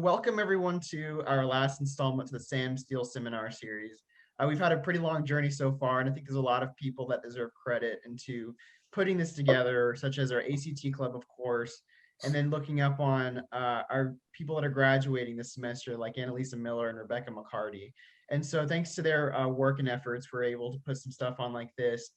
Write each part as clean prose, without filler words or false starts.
welcome everyone to our last installment to the Sam Steele Seminar Series. We've had a pretty long journey so far, and I think there's a lot of people that deserve credit into putting this together, such as our ACT Club, of course, and then looking up on our people that are graduating this semester, like Annalisa Miller and Rebecca McCarty. And so thanks to their work and efforts, we're able to put some stuff on like this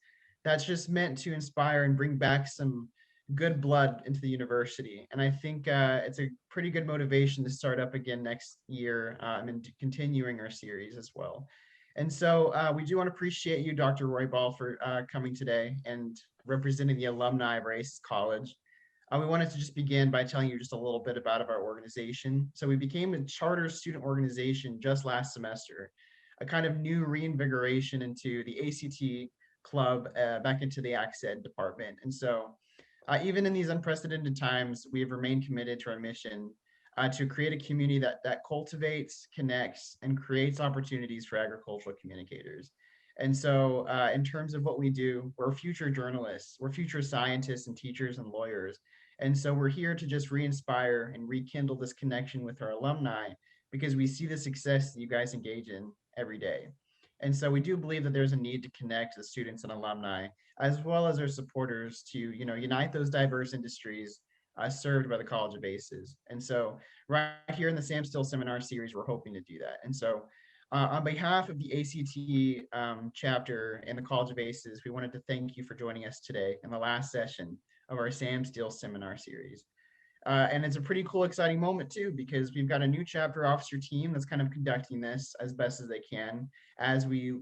that's just meant to inspire and bring back some good blood into the university. And I think it's a pretty good motivation to start up again next year and continuing our series as well. And so we do want to appreciate you, Dr. Roybal, for coming today and representing the alumni of our ACES College. We wanted to just begin by telling you just a little bit about our organization. So we became a charter student organization just last semester, a kind of new reinvigoration into the ACT club back into the ACT department. And so even in these unprecedented times, we have remained committed to our mission to create a community that cultivates, connects, and creates opportunities for agricultural communicators. And so in terms of what we do, we're future journalists, we're future scientists and teachers and lawyers. And so we're here to just re-inspire and rekindle this connection with our alumni because we see the success that you guys engage in every day. And so we do believe that there's a need to connect the students and alumni, as well as our supporters to, unite those diverse industries served by the College of ACES. And so right here in the Sam Steele Seminar Series, we're hoping to do that. And so on behalf of the ACT chapter and the College of ACES, we wanted to thank you for joining us today in the last session of our Sam Steele Seminar Series. And it's a pretty cool, exciting moment too, because we've got a new chapter officer team that's kind of conducting this as best as they can, as we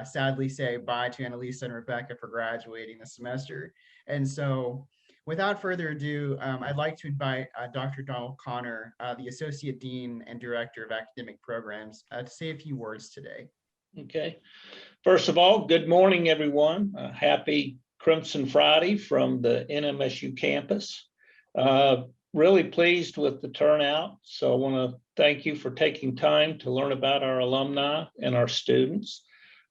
sadly say bye to Annalisa and Rebecca for graduating this semester. And so without further ado, I'd like to invite Dr. Donald Connor, the Associate Dean and Director of Academic Programs, to say a few words today. Okay. First of all, good morning, everyone. Happy Crimson Friday from the NMSU campus. Really pleased with the turnout. So I want to thank you for taking time to learn about our alumni and our students.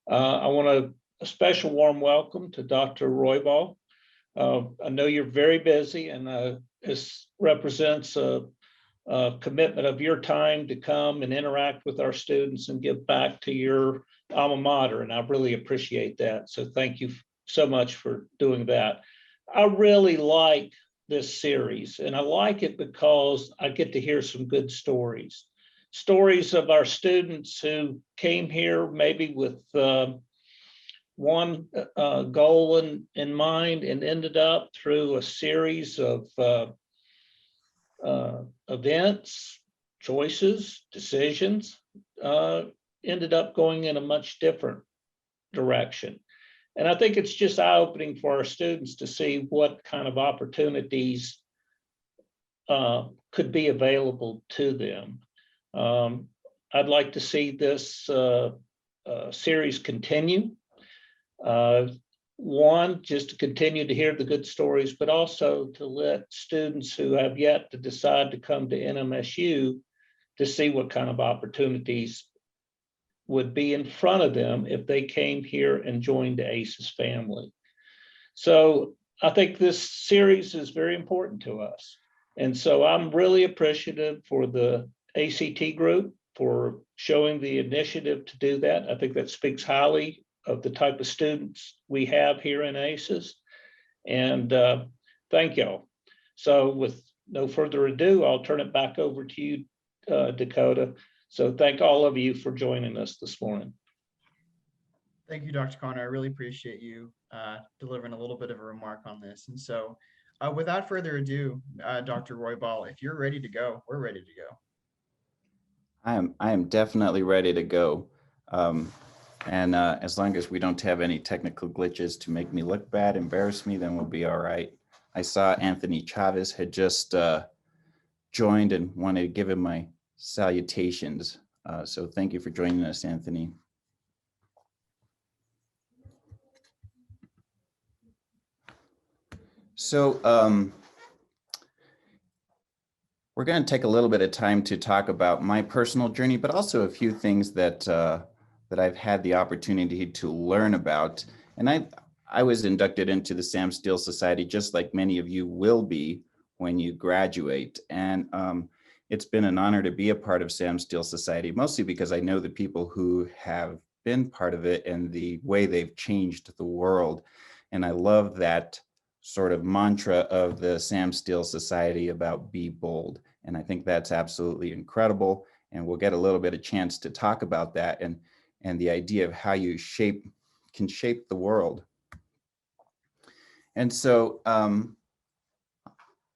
I want a special warm welcome to Dr. Roybal. I know you're very busy, and this represents a commitment of your time to come and interact with our students and give back to your alma mater, and I really appreciate that. So thank you so much for doing that. I really like this series, and I like it because I get to hear some good stories of our students who came here maybe with one goal in mind and ended up through a series of events, choices, decisions, ended up going in a much different direction. And I think it's just eye-opening for our students to see what kind of opportunities could be available to them. I'd like to see this series continue. One, just to continue to hear the good stories, but also to let students who have yet to decide to come to NMSU to see what kind of opportunities would be in front of them if they came here and joined the ACES family. So I think this series is very important to us. And so I'm really appreciative for the ACT group for showing the initiative to do that. I think that speaks highly of the type of students we have here in ACES. And thank y'all. So with no further ado, I'll turn it back over to you, Dakota. So thank all of you for joining us this morning. Thank you, Dr. Connor. I really appreciate you delivering a little bit of a remark on this. And so without further ado, Dr. Roybal, if you're ready to go, we're ready to go. I am definitely ready to go. And as long as we don't have any technical glitches to make me look bad, embarrass me, then we'll be all right. I saw Anthony Chavez had just joined and wanted to give him my salutations. So thank you for joining us, Anthony. So we're going to take a little bit of time to talk about my personal journey, but also a few things that that I've had the opportunity to learn about. And I was inducted into the Sam Steele Society, just like many of you will be when you graduate. And it's been an honor to be a part of Sam Steele Society, mostly because I know the people who have been part of it and the way they've changed the world. And I love that sort of mantra of the Sam Steele Society about be bold. And I think that's absolutely incredible. And we'll get a little bit of chance to talk about that and the idea of how you can shape the world. And so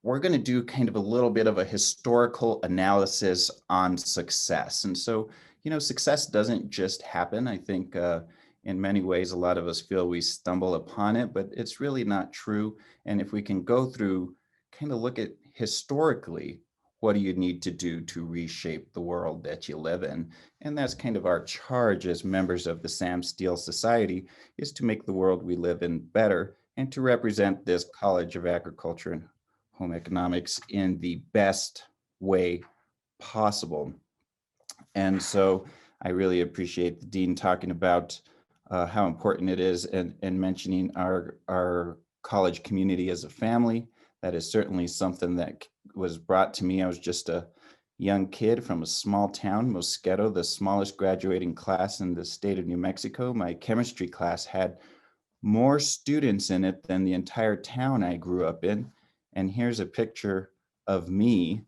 we're going to do kind of a little bit of a historical analysis on success. And so, you know, success doesn't just happen. I think in many ways, a lot of us feel we stumble upon it, but it's really not true. And if we can go through, kind of look at historically, what do you need to do to reshape the world that you live in? And that's kind of our charge as members of the Sam Steele Society, is to make the world we live in better and to represent this College of Agriculture and Home Economics in the best way possible. And so I really appreciate the Dean talking about how important it is and mentioning our college community as a family. That is certainly something that was brought to me. I was just a young kid from a small town, Mosquito, the smallest graduating class in the state of New Mexico. My chemistry class had more students in it than the entire town I grew up in. And here's a picture of me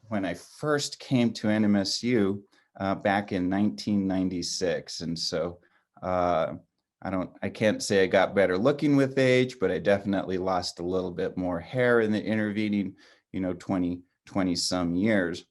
when I first came to NMSU back in 1996. And so I can't say I got better looking with age, but I definitely lost a little bit more hair in the intervening, 20 some years.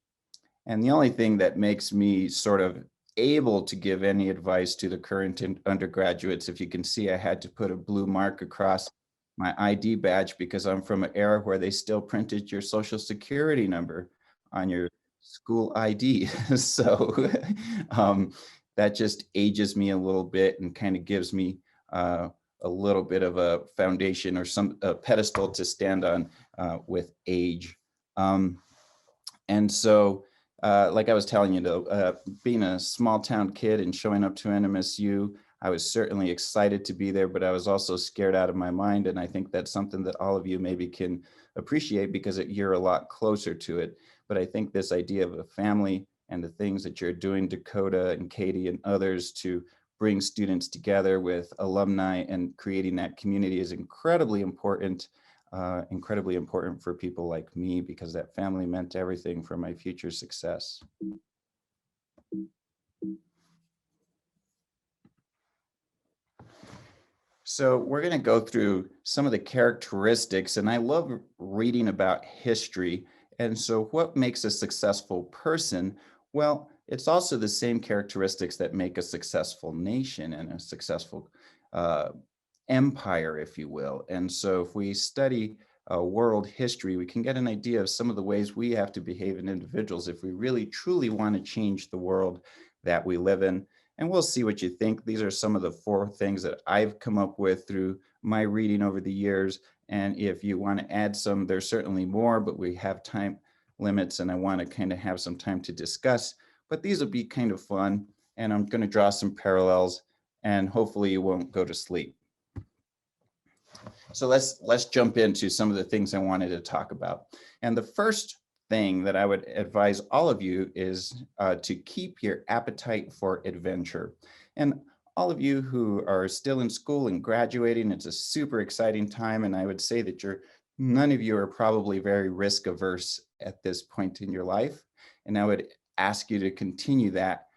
And the only thing that makes me sort of able to give any advice to the current undergraduates, if you can see, I had to put a blue mark across my ID badge because I'm from an era where they still printed your social security number on your school ID. So that just ages me a little bit and kind of gives me a little bit of a foundation or a pedestal to stand on with age. And so, like I was telling you, though, being a small town kid and showing up to NMSU, I was certainly excited to be there, but I was also scared out of my mind. And I think that's something that all of you maybe can appreciate because you're a lot closer to it. But I think this idea of a family and the things that you're doing, Dakota and Katie and others, to bring students together with alumni and creating that community is incredibly important for people like me, because that family meant everything for my future success. So we're going to go through some of the characteristics, and I love reading about history. And so what makes a successful person? Well, it's also the same characteristics that make a successful nation and a successful empire, if you will. And so if we study world history, we can get an idea of some of the ways we have to behave as individuals if we really truly want to change the world that we live in. And we'll see what you think. These are some of the 4 things that I've come up with through my reading over the years. And if you want to add some, there's certainly more, but we have time limits and I want to kind of have some time to discuss. But these will be kind of fun. And I'm going to draw some parallels and hopefully you won't go to sleep. So let's jump into some of the things I wanted to talk about. And the first thing that I would advise all of you is to keep your appetite for adventure. And all of you who are still in school and graduating, it's a super exciting time. And I would say that none of you are probably very risk averse at this point in your life. And I would ask you to continue that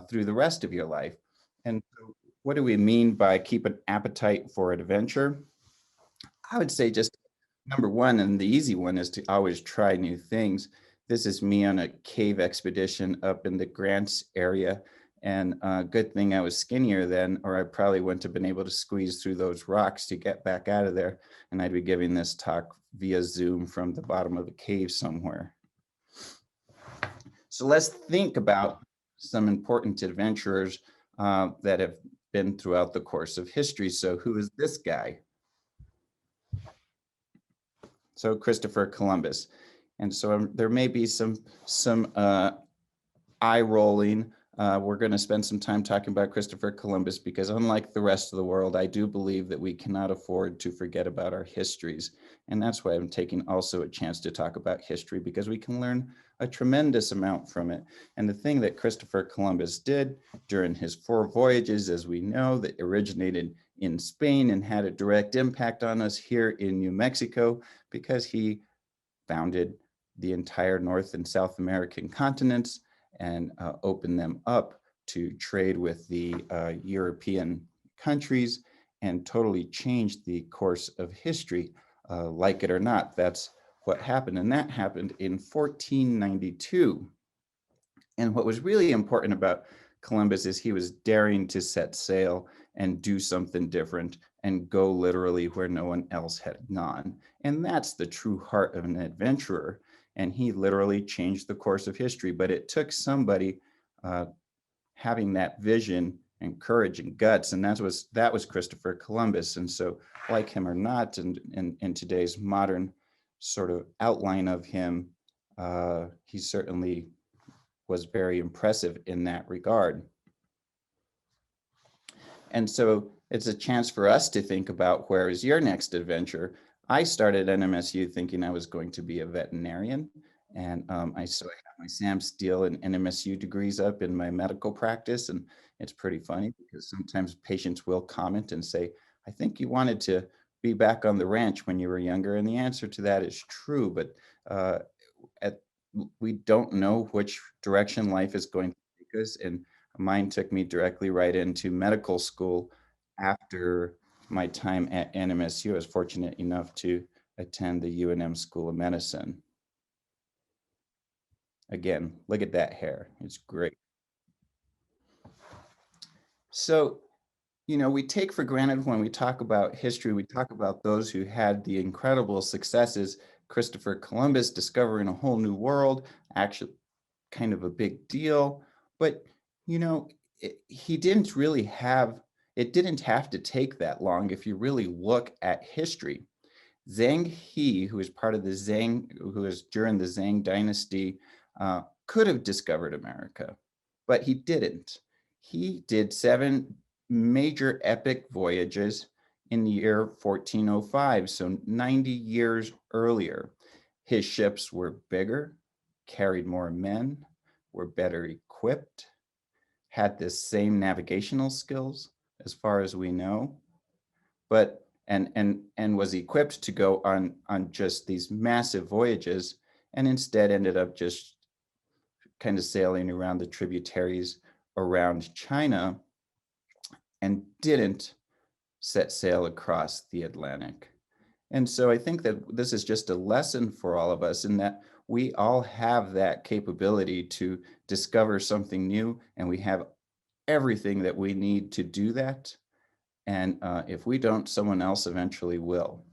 through the rest of your life. And so what do we mean by keep an appetite for adventure? I would say just number one, and the easy one, is to always try new things. This is me on a cave expedition up in the Grants area. And good thing I was skinnier then, or I probably wouldn't have been able to squeeze through those rocks to get back out of there. And I'd be giving this talk via Zoom from the bottom of the cave somewhere. So let's think about some important adventurers that have been throughout the course of history. So who is this guy? So Christopher Columbus. And so there may be some eye rolling we're going to spend some time talking about Christopher Columbus, because unlike the rest of the world, I do believe that we cannot afford to forget about our histories. And that's why I'm taking also a chance to talk about history, because we can learn a tremendous amount from it. And the thing that Christopher Columbus did during his 4 voyages, as we know, that originated in Spain and had a direct impact on us here in New Mexico, because he founded the entire North and South American continents and opened them up to trade with the European countries, and totally changed the course of history. Like it or not, that's what happened. And that happened in 1492. And what was really important about Columbus is he was daring to set sail and do something different and go literally where no one else had gone. And that's the true heart of an adventurer. And he literally changed the course of history. But it took somebody having that vision and courage and guts. And that was Christopher Columbus. And so, like him or not, and in today's modern sort of outline of him, he certainly was very impressive in that regard. And so it's a chance for us to think about, where is your next adventure? I started NMSU thinking I was going to be a veterinarian. And I got my Sam Steele and NMSU degrees up in my medical practice. And it's pretty funny, because sometimes patients will comment and say, I think you wanted to be back on the ranch when you were younger. And the answer to that is true. But we don't know which direction life is going to take us. And mine took me directly right into medical school after my time at NMSU. I was fortunate enough to attend the UNM School of Medicine. Again, look at that hair. It's great. So, we take for granted when we talk about history, we talk about those who had the incredible successes. Christopher Columbus discovering a whole new world, actually kind of a big deal. But, he didn't really it didn't have to take that long if you really look at history. Zheng He, who was part of the who was during the Zhang dynasty, could have discovered America, but he didn't. He did 7 major epic voyages in the year 1405, so 90 years earlier. His ships were bigger, carried more men, were better equipped, had the same navigational skills as far as we know, but and was equipped to go on just these massive voyages, and instead ended up just kind of sailing around the tributaries around China, and didn't set sail across the Atlantic. And so I think that this is just a lesson for all of us, in that we all have that capability to discover something new, and we have everything that we need to do that. And if we don't, someone else eventually will.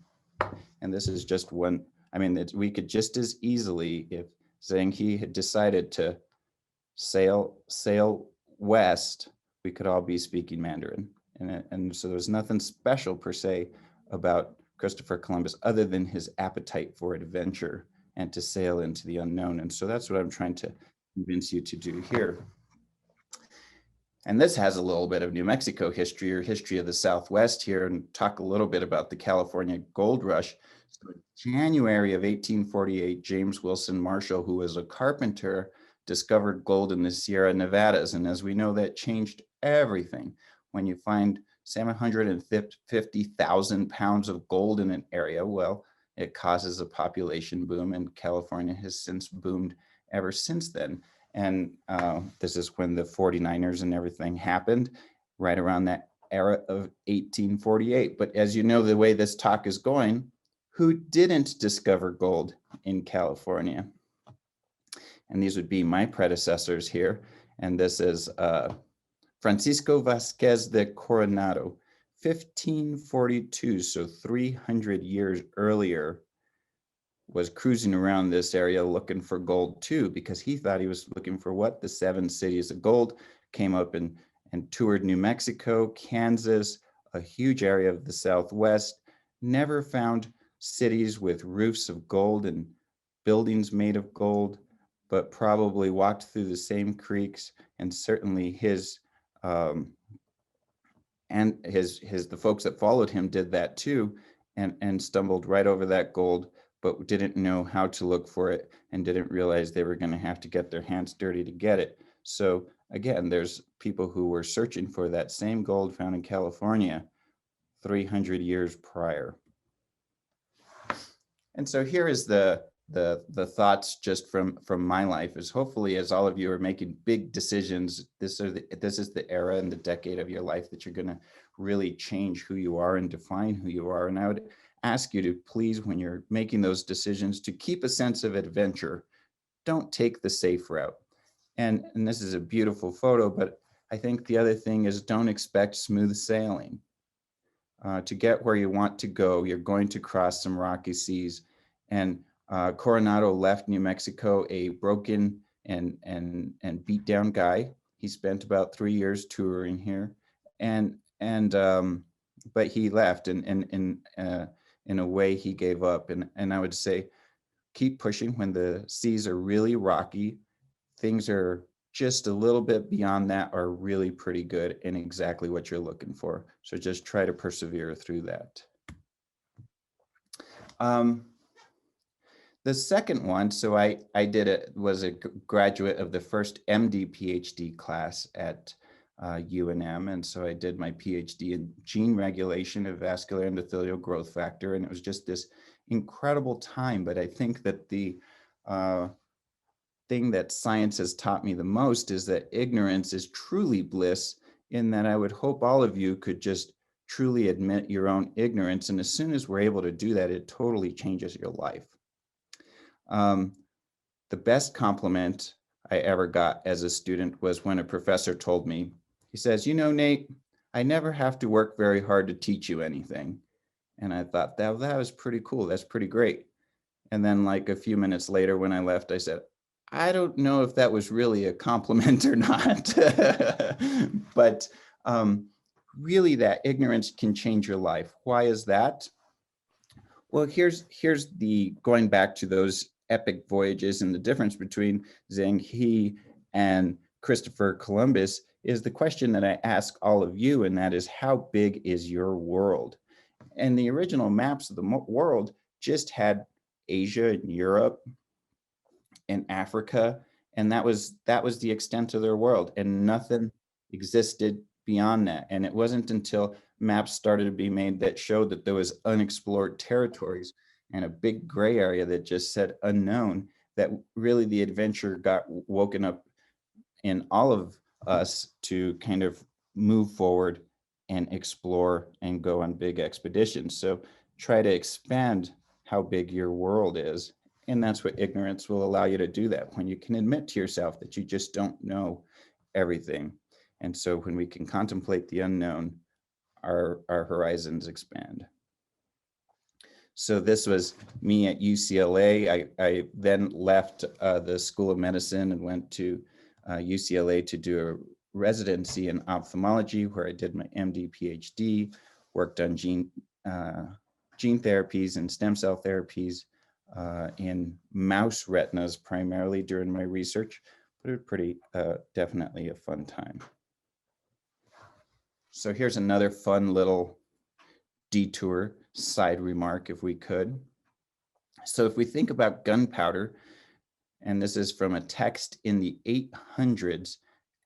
And this is just one. I mean, we could just as easily, if Zheng He had decided to sail west, we could all be speaking Mandarin. And so there's nothing special per se about Christopher Columbus, other than his appetite for adventure and to sail into the unknown. And so that's what I'm trying to convince you to do here. And this has a little bit of New Mexico history, or history of the Southwest here, and talk a little bit about the California gold rush. So in January of 1848, James Wilson Marshall, who was a carpenter, discovered gold in the Sierra Nevadas. And as we know, that changed everything. When you find 750,000 pounds of gold in an area, well, it causes a population boom, and California has since boomed ever since then. And this is when the 49ers and everything happened, right around that era of 1848. But as you know, the way this talk is going, who didn't discover gold in California? And these would be my predecessors here. And this is Francisco Vasquez de Coronado, 1542, so 300 years earlier, was cruising around this area looking for gold too, because he thought he was looking for what? The 7 cities of gold. Came up and toured New Mexico, Kansas, a huge area of the Southwest, never found cities with roofs of gold and buildings made of gold. but probably walked through the same creeks, and certainly the folks that followed him did that too, and stumbled right over that gold, but didn't know how to look for it and didn't realize they were going to have to get their hands dirty to get it. So again, there's people who were searching for that same gold found in California 300 years prior. And so here is the thoughts just from my life is, hopefully, as all of you are making big decisions, this is the era and the decade of your life that you're going to really change who you are and define who you are. And I would ask you to please, when you're making those decisions, to keep a sense of adventure. Don't take the safe route. And this is a beautiful photo, but I think the other thing is, don't expect smooth sailing. To get where you want to go, you're going to cross some rocky seas. And Coronado left New Mexico a broken and beat down guy. He spent about 3 years touring here, but he left, and in a way he gave up. And I would say, keep pushing when the seas are really rocky. Things are just a little bit beyond that are really pretty good and exactly what you're looking for. So just try to persevere through that. The second one, so I was a graduate of the first MD PhD class at UNM. And so I did my PhD in gene regulation of vascular endothelial growth factor. And it was just this incredible time. But I think that the thing that science has taught me the most is that ignorance is truly bliss, in that I would hope all of you could just truly admit your own ignorance. And as soon as we're able to do that, it totally changes your life. The best compliment I ever got as a student was when a professor told me, he says, "You know, Nate, I never have to work very hard to teach you anything." And I thought, that was pretty cool. That's pretty great. And then like a few minutes later when I left, I said, I don't know if that was really a compliment or not. But really, that ignorance can change your life. Why is that? Well, here's the going back to those epic voyages, and the difference between Zheng He and Christopher Columbus is the question that I ask all of you, and that is, how big is your world? And the original maps of the world just had Asia and Europe and Africa, and that was the extent of their world, and nothing existed beyond that. And it wasn't until maps started to be made that showed that there was unexplored territories and a big gray area that just said unknown, that really the adventure got woken up in all of us to kind of move forward and explore and go on big expeditions. So try to expand how big your world is. And that's what ignorance will allow you to do, that when you can admit to yourself that you just don't know everything. And so when we can contemplate the unknown, our horizons expand. So this was me at UCLA. I then left the School of Medicine and went to UCLA to do a residency in ophthalmology, where I did my MD PhD, worked on gene therapies and stem cell therapies in mouse retinas primarily during my research, but it was pretty definitely a fun time. So here's another fun little detour side remark, if we could. So if we think about gunpowder, and this is from a text in the 800s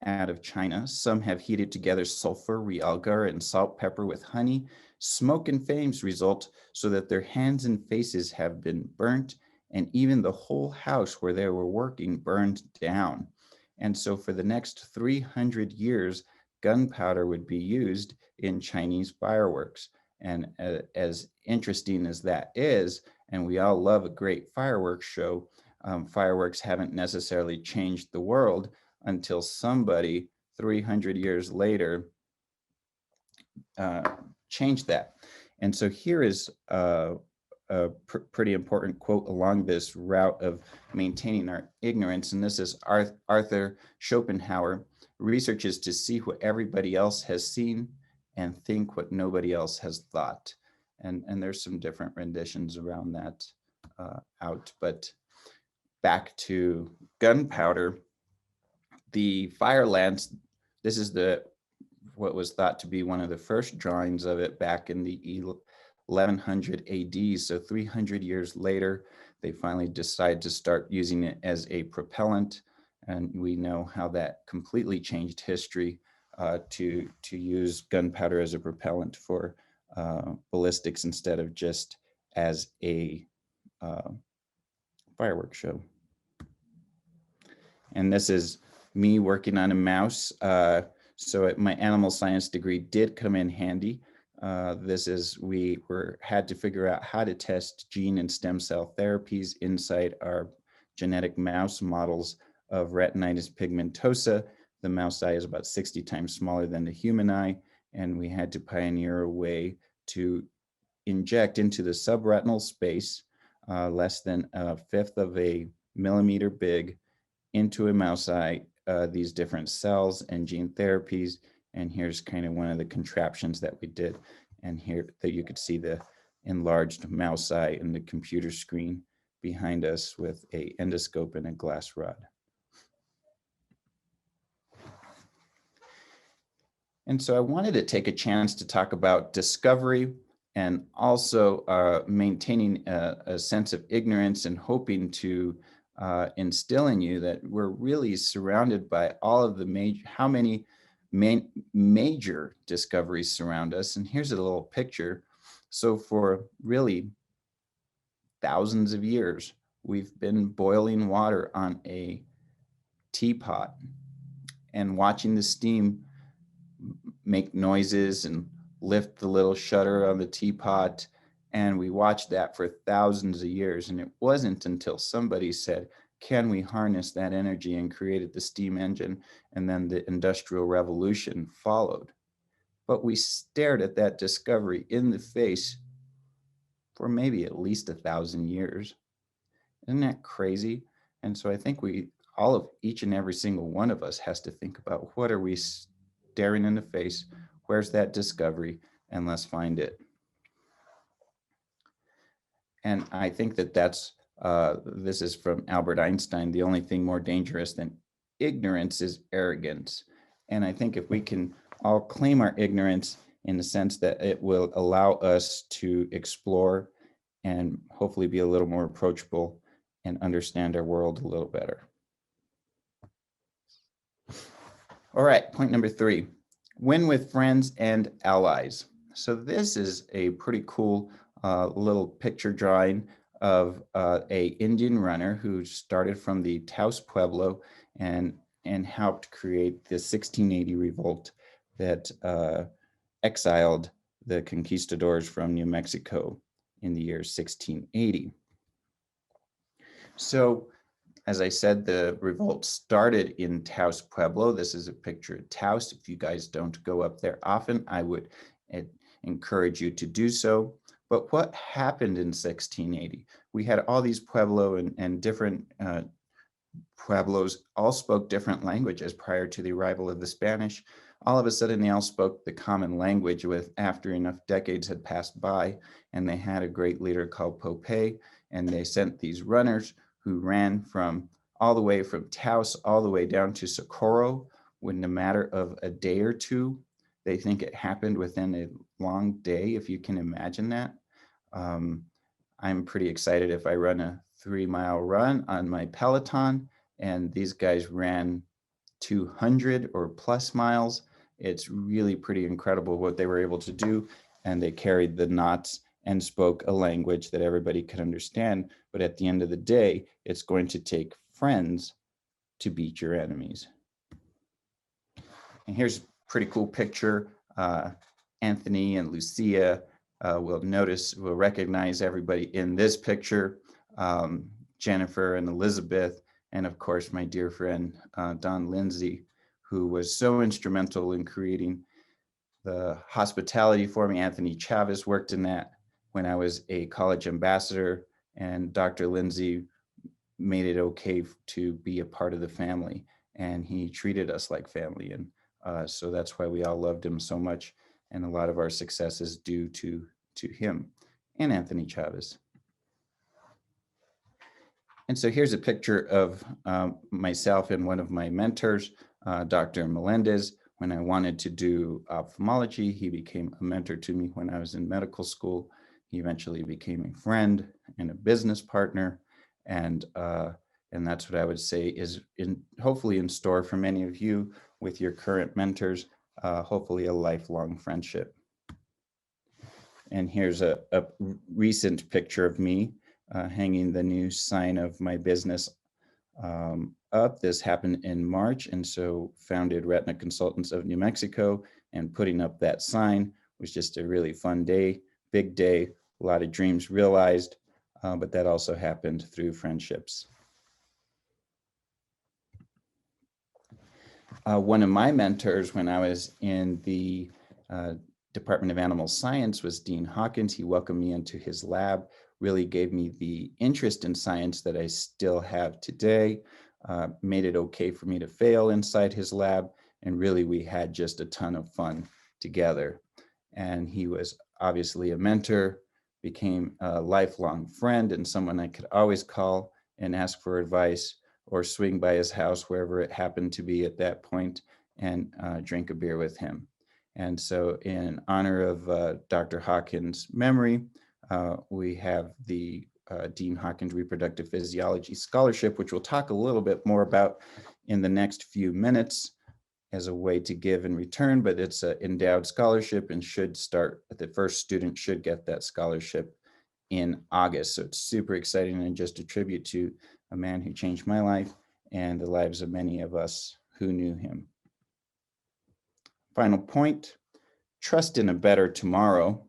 out of China, some have heated together sulfur, realgar, and salt pepper with honey. Smoke and flames result, so that their hands and faces have been burnt, and even the whole house where they were working burned down. And so for the next 300 years, gunpowder would be used in Chinese fireworks. And as interesting as that is, and we all love a great fireworks show, fireworks haven't necessarily changed the world until somebody 300 years later changed that. And so here is a pretty important quote along this route of maintaining our ignorance. And this is Arthur Schopenhauer. Research is to see what everybody else has seen and think what nobody else has thought. And there's some different renditions around that out. But back to gunpowder, the fire lance, this is what was thought to be one of the first drawings of it back in the 1100 AD. So 300 years later, they finally decide to start using it as a propellant. And we know how that completely changed history to use gunpowder as a propellant for ballistics instead of just as a fireworks show. And this is me working on a mouse. So my animal science degree did come in handy. We had to figure out how to test gene and stem cell therapies inside our genetic mouse models of retinitis pigmentosa. The mouse eye is about 60 times smaller than the human eye, and we had to pioneer a way to inject into the subretinal space, less than a fifth of a millimeter big, into a mouse eye, these different cells and gene therapies. And here's kind of one of the contraptions that we did. And here that you could see the enlarged mouse eye in the computer screen behind us with a endoscope and a glass rod. And so I wanted to take a chance to talk about discovery and also maintaining a sense of ignorance and hoping to instill in you that we're really surrounded by all of the how many major discoveries surround us. And here's a little picture. So for really thousands of years, we've been boiling water on a teapot and watching the steam make noises and lift the little shutter on the teapot. And we watched that for thousands of years. And it wasn't until somebody said, can we harness that energy, and created the steam engine, and then the Industrial Revolution followed. But we stared at that discovery in the face for maybe at least 1,000 years. Isn't that crazy? And so I think each and every single one of us has to think about, what are we staring in the face? Where's that discovery? And let's find it. And I think this is from Albert Einstein. The only thing more dangerous than ignorance is arrogance. And I think if we can all claim our ignorance in the sense that it will allow us to explore and hopefully be a little more approachable and understand our world a little better. All right, point number 3, win with friends and allies. So this is a pretty cool little picture drawing of a Indian runner who started from the Taos Pueblo and helped create the 1680 revolt that exiled the conquistadors from New Mexico in the year 1680. So, as I said, the revolt started in Taos Pueblo. This is a picture of Taos. If you guys don't go up there often, I would encourage you to do so. But what happened in 1680? We had all these Pueblo and different Pueblos all spoke different languages prior to the arrival of the Spanish. All of a sudden, they all spoke the common language after enough decades had passed by, and they had a great leader called Pope, and they sent these runners who ran all the way from Taos all the way down to Socorro within a matter of a day or two. They think it happened within a long day, if you can imagine that. I'm pretty excited if I run a 3-mile run on my Peloton, and these guys ran 200 or plus miles. It's really pretty incredible what they were able to do, and they carried the knots and spoke a language that everybody could understand. But at the end of the day, it's going to take friends to beat your enemies. And here's a pretty cool picture. Anthony and Lucia will recognize everybody in this picture. Jennifer and Elizabeth, and of course, my dear friend, Don Lindsay, who was so instrumental in creating the hospitality for me. Anthony Chavez worked in that when I was a college ambassador, and Dr. Lindsay made it okay to be a part of the family, and he treated us like family. And so that's why we all loved him so much. And a lot of our success is due to him and Anthony Chavez. And so here's a picture of myself and one of my mentors, Dr. Melendez. When I wanted to do ophthalmology, he became a mentor to me when I was in medical school. He eventually became a friend and a business partner. And that's what I would say is hopefully in store for many of you with your current mentors, hopefully a lifelong friendship. And here's a recent picture of me hanging the new sign of my business up. This happened in March, and so founded Retina Consultants of New Mexico, and putting up that sign was just a really fun day, big day, a lot of dreams realized, but that also happened through friendships. One of my mentors when I was in the Department of Animal Science was Dean Hawkins. He welcomed me into his lab, really gave me the interest in science that I still have today, made it okay for me to fail inside his lab, and really we had just a ton of fun together. And he was obviously a mentor, became a lifelong friend, and someone I could always call and ask for advice or swing by his house wherever it happened to be at that point and drink a beer with him. And so in honor of Dr. Hawkins' memory, we have the Dean Hawkins Reproductive Physiology Scholarship, which we'll talk a little bit more about in the next few minutes as a way to give in return, but it's an endowed scholarship and should start, the first student should get that scholarship in August. So it's super exciting and just a tribute to a man who changed my life and the lives of many of us who knew him. Final point, trust in a better tomorrow.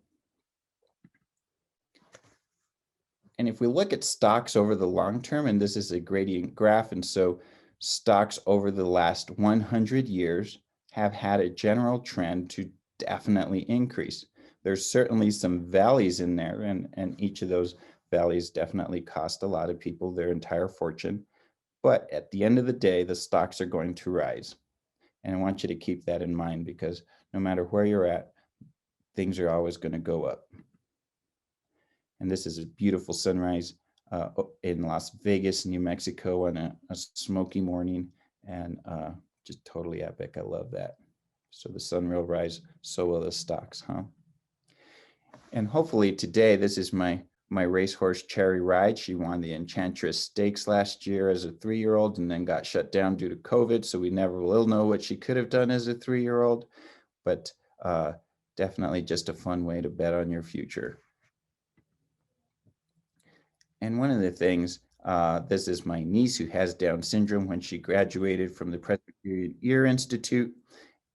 And if we look at stocks over the long term, and this is a gradient graph, and so stocks over the last 100 years have had a general trend to definitely increase. There's certainly some valleys in there, and each of those valleys definitely cost a lot of people their entire fortune. But at the end of the day, the stocks are going to rise. And I want you to keep that in mind, because no matter where you're at, things are always going to go up. And this is a beautiful sunrise in Las Vegas, New Mexico on a smoky morning, and just totally epic. I love that. So the sun will rise, so will the stocks, huh? And hopefully today, this is my racehorse Cherry Ride. She won the Enchantress Stakes last year as a 3-year-old and then got shut down due to COVID. So we never will know what she could have done as a 3-year-old, but definitely just a fun way to bet on your future. And one of the things, this is my niece who has Down syndrome. When she graduated from the Presbyterian Ear Institute,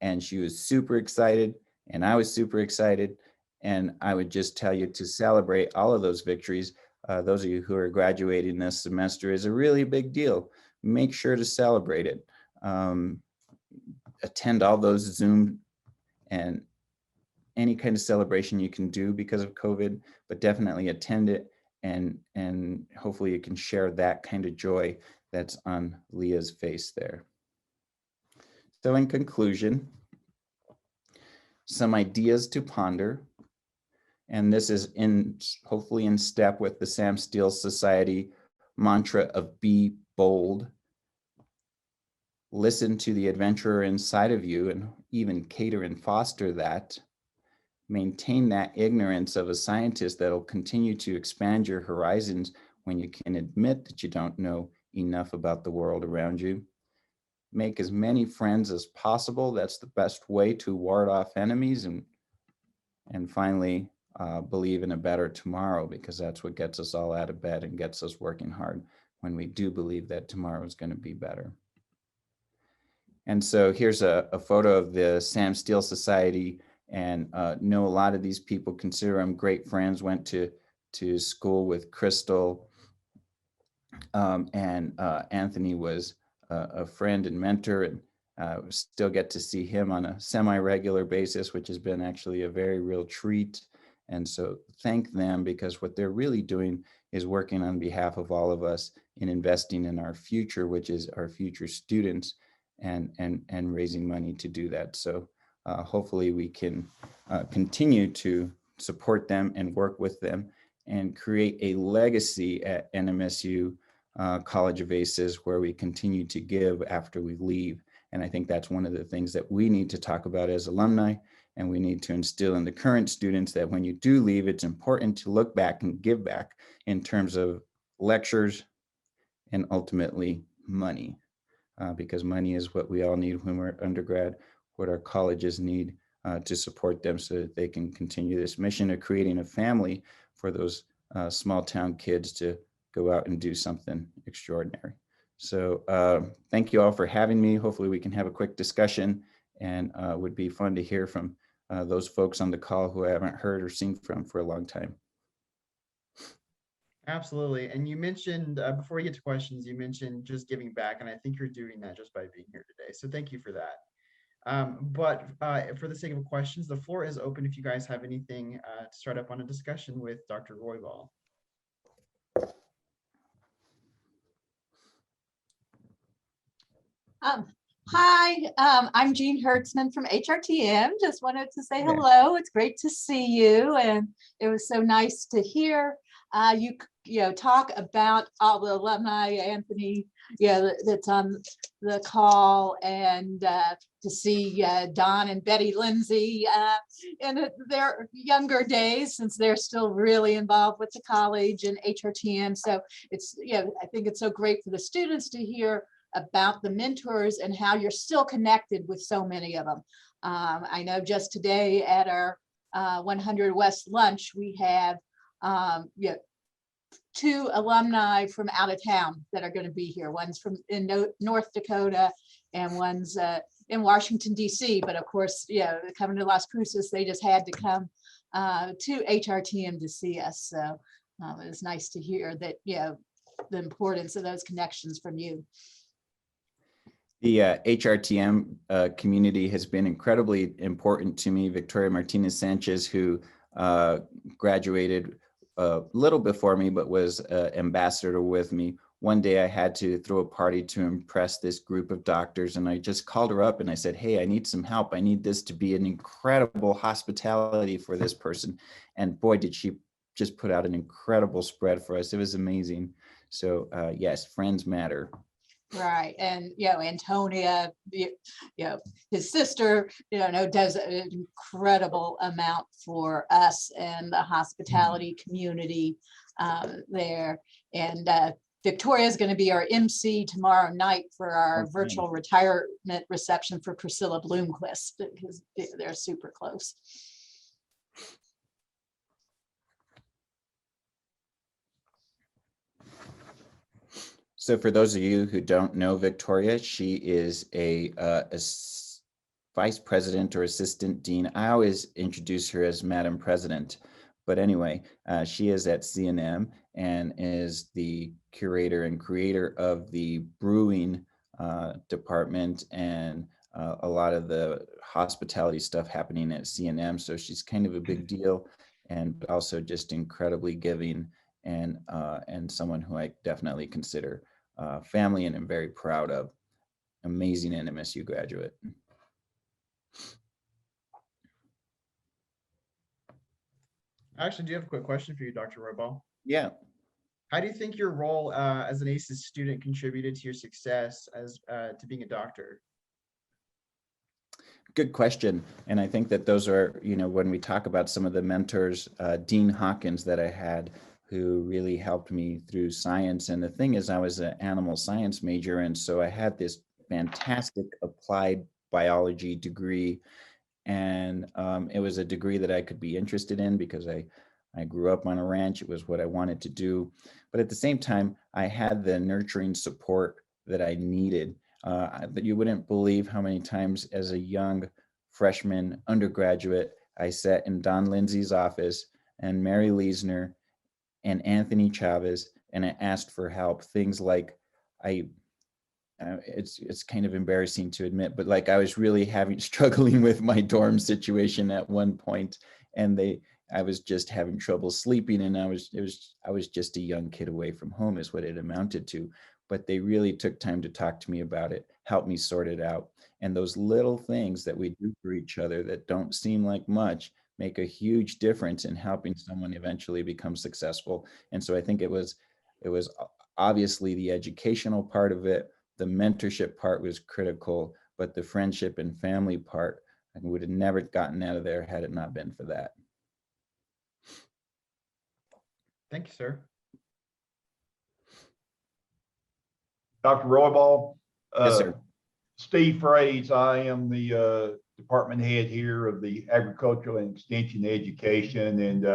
and she was super excited, and I was super excited. And I would just tell you to celebrate all of those victories. Those of you who are graduating this semester is a really big deal. Make sure to celebrate it. Attend all those Zoom and any kind of celebration you can do because of COVID, but definitely attend it, and hopefully you can share that kind of joy that's on Leah's face there. So in conclusion, some ideas to ponder. And this is hopefully in step with the Sam Steele Society mantra of be bold. Listen to the adventurer inside of you and even cater and foster that. Maintain that ignorance of a scientist that'll continue to expand your horizons when you can admit that you don't know enough about the world around you. Make as many friends as possible. That's the best way to ward off enemies. And finally, believe in a better tomorrow, because that's what gets us all out of bed and gets us working hard when we do believe that tomorrow is going to be better. And so here's a photo of the Sam Steele Society, and know a lot of these people, consider them great friends, went to school with Crystal, and Anthony was a friend and mentor, and still get to see him on a semi-regular basis, which has been actually a very real treat. And so thank them, because what they're really doing is working on behalf of all of us in investing in our future, which is our future students, and raising money to do that. So hopefully we can continue to support them and work with them and create a legacy at NMSU College of ACEs where we continue to give after we leave. And I think that's one of the things that we need to talk about as alumni, and we need to instill in the current students that when you do leave, it's important to look back and give back in terms of lectures and ultimately money, because money is what we all need when we're undergrad, what our colleges need to support them so that they can continue this mission of creating a family for those small town kids to go out and do something extraordinary. So thank you all for having me. Hopefully we can have a quick discussion, and would be fun to hear from those folks on the call who I haven't heard or seen from for a long time. Absolutely. And you mentioned, before we get to questions, you mentioned just giving back, and I think you're doing that just by being here today. So thank you for that. But for the sake of questions, the floor is open if you guys have anything to start up on a discussion with Dr. Roybal. Hi, I'm Jean Hertzman from HRTM. Just wanted to say hello. It's great to see you, and it was so nice to hear you talk about all the alumni, Anthony, that's on the call, and to see Don and Betty Lindsay in their younger days, since they're still really involved with the college and HRTM. So it's, I think it's so great for the students to hear about the mentors and how you're still connected with so many of them. I know just today at our 100 West lunch, we have 2 alumni from out of town that are going to be here. One's from in North Dakota, and one's in Washington, D.C. But of course, coming to Las Cruces, they just had to come to HRTM to see us. So it was nice to hear that, the importance of those connections from you. The HRTM community has been incredibly important to me. Victoria Martinez Sanchez, who graduated a little before me, but was ambassador with me. One day I had to throw a party to impress this group of doctors, and I just called her up and I said, hey, I need some help. I need this to be an incredible hospitality for this person. And boy, did she just put out an incredible spread for us. It was amazing. So yes, friends matter. Right. And, Antonia, his sister, does an incredible amount for us and the hospitality community there. And Victoria is going to be our MC tomorrow night for our virtual retirement reception for Priscilla Bloomquist, because they're super close. So for those of you who don't know Victoria, she is a vice president or assistant dean. I always introduce her as Madam President. But anyway, she is at CNM and is the curator and creator of the brewing department and a lot of the hospitality stuff happening at CNM. So she's kind of a big deal, and also just incredibly giving, and someone who I definitely consider family and am very proud of. Amazing NMSU graduate. I actually do have a quick question for you, Dr. Roybal. Yeah. How do you think your role as an ACES student contributed to your success as to being a doctor? Good question. And I think that those are, when we talk about some of the mentors, Dean Hawkins that I had, who really helped me through science. And the thing is, I was an animal science major, and so I had this fantastic applied biology degree. And it was a degree that I could be interested in because I grew up on a ranch. It was what I wanted to do. But at the same time, I had the nurturing support that I needed. But you wouldn't believe how many times as a young freshman undergraduate, I sat in Don Lindsay's office and Mary Leisner and Anthony Chavez, and I asked for help. Things like it's kind of embarrassing to admit, but like I was really struggling with my dorm situation at one point, and I was just having trouble sleeping, and I was just a young kid away from home is what it amounted to. But they really took time to talk to me about it, help me sort it out. And those little things that we do for each other that don't seem like much make a huge difference in helping someone eventually become successful. And so I think it was obviously the educational part of it, the mentorship part was critical, but the friendship and family part, I would have never gotten out of there had it not been for that. Thank you, sir. Dr. Roybal. Yes, sir. Steve Fraze, I am the department head here of the Agricultural and Extension Education. And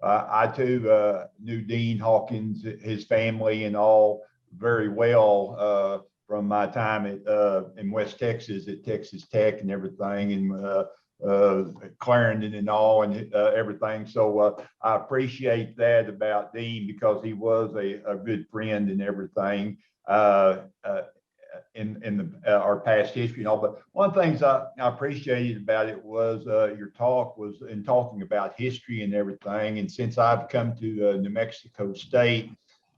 I too knew Dean Hawkins, his family and all very well from my time in West Texas at Texas Tech and everything, and Clarendon and all, and everything. So I appreciate that about Dean, because he was a good friend and everything. In our past history and all. But one of the things I appreciated about it was your talk was in talking about history and everything. And since I've come to New Mexico State,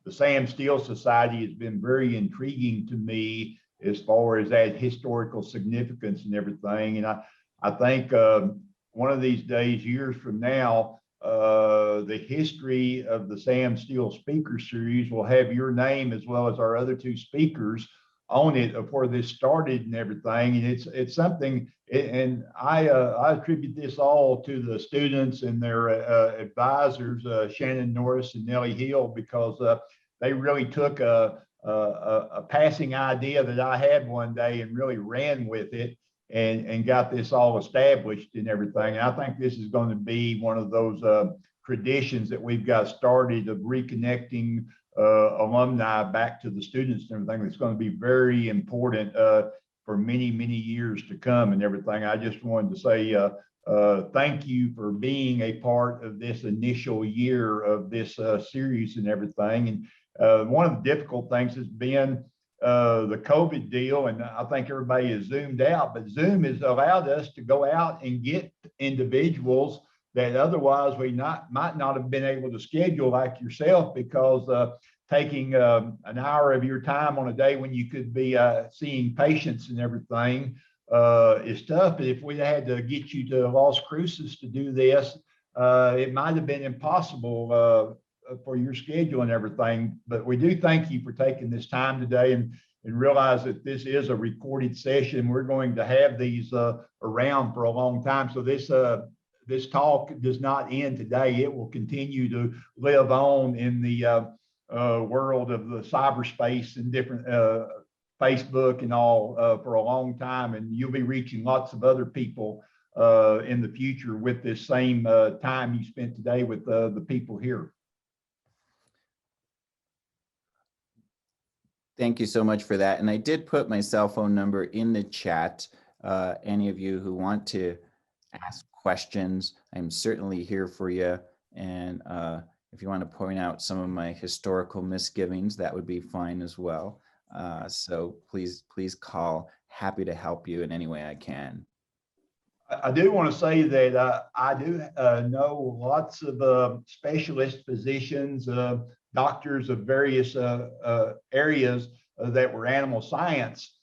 the Sam Steele Society has been very intriguing to me as far as that historical significance and everything. And I think one of these days, years from now, the history of the Sam Steele Speaker Series will have your name as well as our other two speakers on it of where this started and everything. And it's something, and I attribute this all to the students and their advisors, Shannon Norris and Nellie Hill, because they really took a passing idea that I had one day and really ran with it and got this all established and everything. And I think this is going to be one of those traditions that we've got started of reconnecting alumni back to the students and everything. It's going to be very important for many, many years to come and everything. I just wanted to say thank you for being a part of this initial year of this series and everything. And one of the difficult things has been the COVID deal, and I think everybody is zoomed out, but Zoom has allowed us to go out and get individuals that otherwise we might not have been able to schedule, like yourself, because taking an hour of your time on a day when you could be seeing patients and everything is tough. But if we had to get you to Las Cruces to do this, it might have been impossible for your schedule and everything. But we do thank you for taking this time today and realize that this is a recorded session. We're going to have these around for a long time. So this talk does not end today. It will continue to live on in the world of the cyberspace and different Facebook and all for a long time. And you'll be reaching lots of other people in the future with this same time you spent today with the people here. Thank you so much for that. And I did put my cell phone number in the chat. Any of you who want to ask questions, I'm certainly here for you. And if you want to point out some of my historical misgivings, that would be fine as well. So please call. Happy to help you in any way I can. I do want to say that I do know lots of specialist physicians, doctors of various areas that were animal science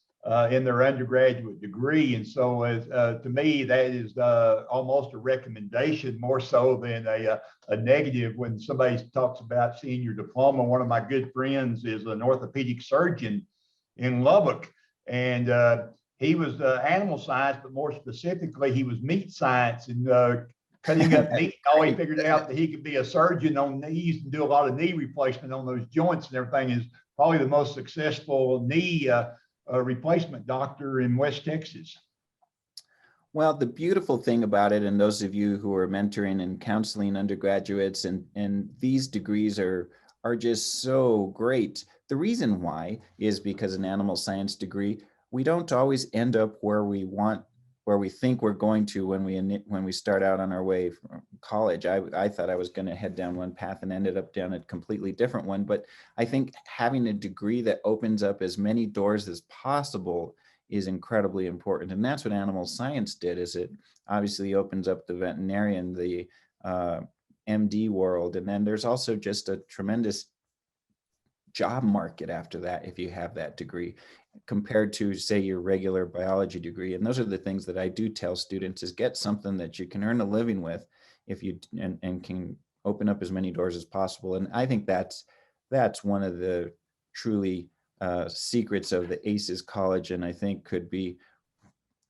in their undergraduate degree. And so to me, that is almost a recommendation more so than a negative. When somebody talks about seeing your diploma, one of my good friends is an orthopedic surgeon in Lubbock. And he was animal science, but more specifically, he was meat science and cutting up meat. All he figured out that he could be a surgeon on knees and do a lot of knee replacement on those joints and everything. Is probably the most successful knee replacement doctor in West Texas. Well, the beautiful thing about it, and those of you who are mentoring and counseling undergraduates, and these degrees are just so great. The reason why is because an animal science degree, we don't always end up where we think we're going to when we start out on our way from college. I thought I was going to head down one path and ended up down a completely different one. But I think having a degree that opens up as many doors as possible is incredibly important. And that's what animal science did, is it obviously opens up the veterinarian, the MD world. And then there's also just a tremendous job market after that if you have that degree, compared to, say, your regular biology degree. And those are the things that I do tell students, is get something that you can earn a living with if you and can open up as many doors as possible. And I think that's that's one of the truly secrets of the ACES College, and I think could be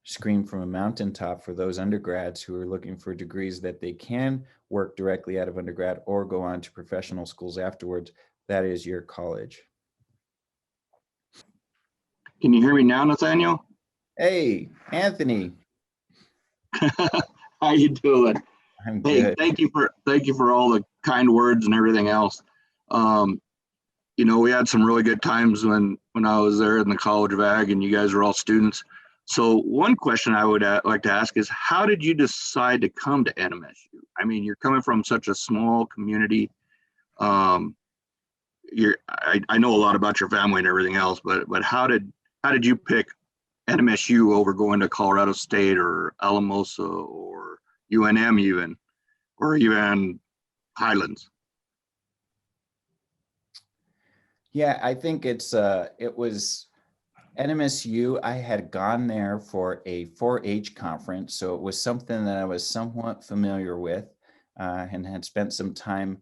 screamed from a mountaintop for those undergrads who are looking for degrees that they can work directly out of undergrad or go on to professional schools afterwards. That is your college. Can you hear me now, Nathaniel? Hey, Anthony. How you doing? I'm Hey, good. thank you for all the kind words and everything else. You know, we had some really good times when I was there in the College of Ag and you guys were all students. So one question I would like to ask is, how did you decide to come to NMSU? I mean, you're coming from such a small community. I know a lot about your family and everything else, but how did you pick NMSU over going to Colorado State or Alamosa or UNM even, or even Highlands? Yeah, I think it was NMSU. I had gone there for a 4-H conference, so it was something that I was somewhat familiar with, and had spent some time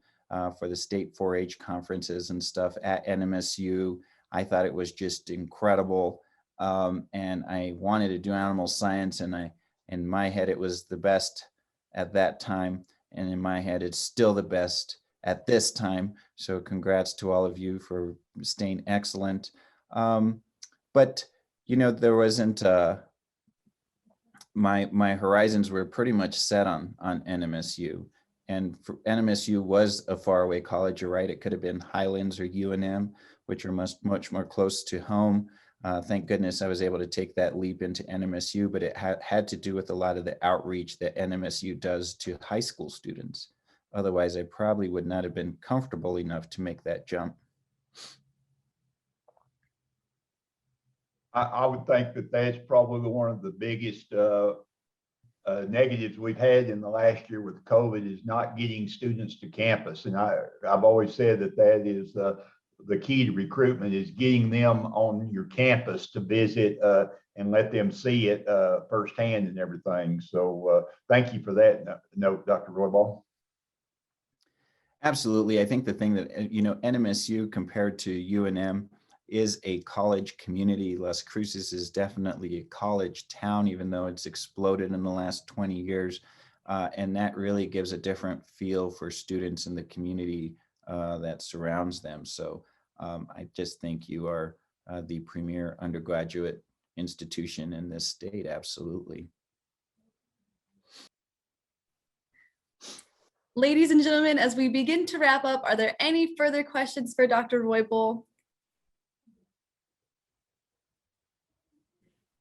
for the state 4-H conferences and stuff at NMSU. I thought it was just incredible, and I wanted to do animal science, and in my head it was the best at that time, and in my head it's still the best at this time. So congrats to all of you for staying excellent. But you know, there wasn't my horizons were pretty much set on NMSU, and NMSU was a faraway college. You're right; it could have been Highlands or UNM, which are much more close to home. Thank goodness I was able to take that leap into NMSU, but it had to do with a lot of the outreach that NMSU does to high school students. Otherwise, I probably would not have been comfortable enough to make that jump. I would think that that's probably one of the biggest negatives we've had in the last year with COVID is not getting students to campus. And I've always said that is the key to recruitment is getting them on your campus to visit and let them see it firsthand and everything. So thank you for that note, Dr. Roybal. Absolutely. I think the thing that, you know, NMSU compared to UNM is a college community. Las Cruces is definitely a college town, even though it's exploded in the last 20 years. And that really gives a different feel for students in the community that surrounds them. So I just think you are the premier undergraduate institution in this state. Absolutely. Ladies and gentlemen, as we begin to wrap up, are there any further questions for Dr. Roybal?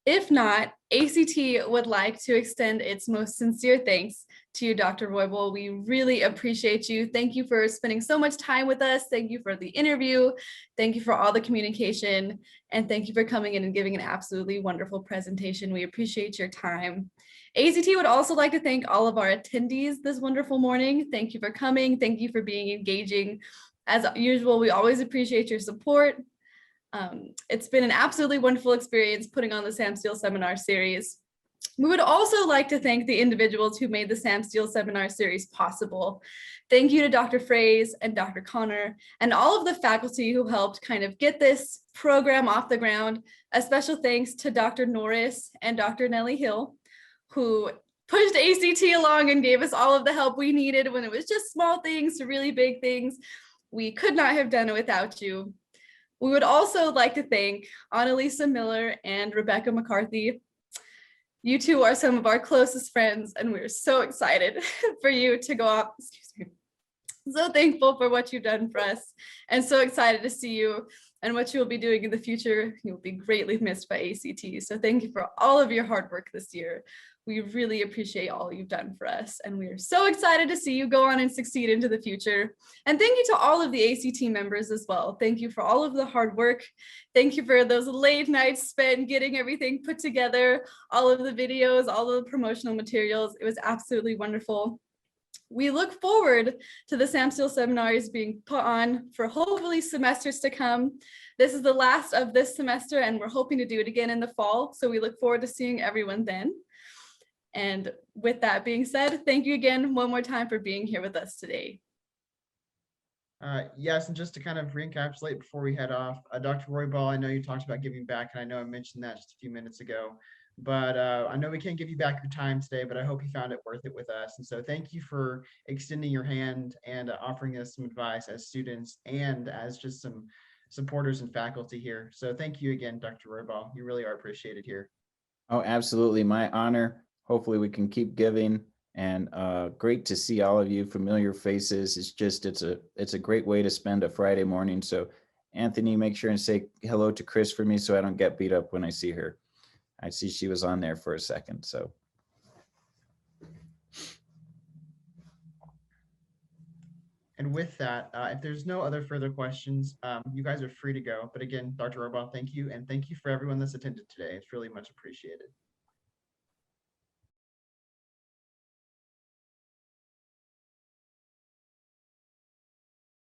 If not, ACT would like to extend its most sincere thanks to you, Dr. Roybal. We really appreciate you. Thank you for spending so much time with us. Thank you for the interview. Thank you for all the communication. And thank you for coming in and giving an absolutely wonderful presentation. We appreciate your time. ACT would also like to thank all of our attendees this wonderful morning. Thank you for coming. Thank you for being engaging. As usual, we always appreciate your support. It's been an absolutely wonderful experience putting on the Sam Steele Seminar Series. We would also like to thank the individuals who made the Sam Steele Seminar Series possible. Thank you to Dr. Fraze and Dr. Connor and all of the faculty who helped kind of get this program off the ground. A special thanks to Dr. Norris and Dr. Nellie Hill, who pushed ACT along and gave us all of the help we needed when it was just small things to really big things. We could not have done it without you. We would also like to thank Annalisa Miller and Rebecca McCarthy. You two are some of our closest friends, and we're so excited for you to go off. Excuse me. So thankful for what you've done for us, and so excited to see you and what you will be doing in the future. You'll be greatly missed by ACT. So thank you for all of your hard work this year. We really appreciate all you've done for us, and we are so excited to see you go on and succeed into the future. And thank you to all of the ACT members as well. Thank you for all of the hard work. Thank you for those late nights spent getting everything put together, all of the videos, all of the promotional materials. It was absolutely wonderful. We look forward to the Sam Steele seminars being put on for hopefully semesters to come. This is the last of this semester, and we're hoping to do it again in the fall. So we look forward to seeing everyone then. And with that being said, thank you again one more time for being here with us today. Yes, and just to kind of re-encapsulate before we head off, Dr. Roybal, I know you talked about giving back, and I know I mentioned that just a few minutes ago, but I know we can't give you back your time today, but I hope you found it worth it with us. And so thank you for extending your hand and offering us some advice as students and as just some supporters and faculty here. So thank you again, Dr. Roybal. You really are appreciated here. Oh, absolutely. My honor. Hopefully we can keep giving, and great to see all of you familiar faces. It's a great way to spend a Friday morning. So Anthony, make sure and say hello to Chris for me so I don't get beat up when I see her. I see she was on there for a second. So And with that, if there's no other further questions, you guys are free to go. But again, Dr. Roybal, thank you. And thank you for everyone that's attended today. It's really much appreciated.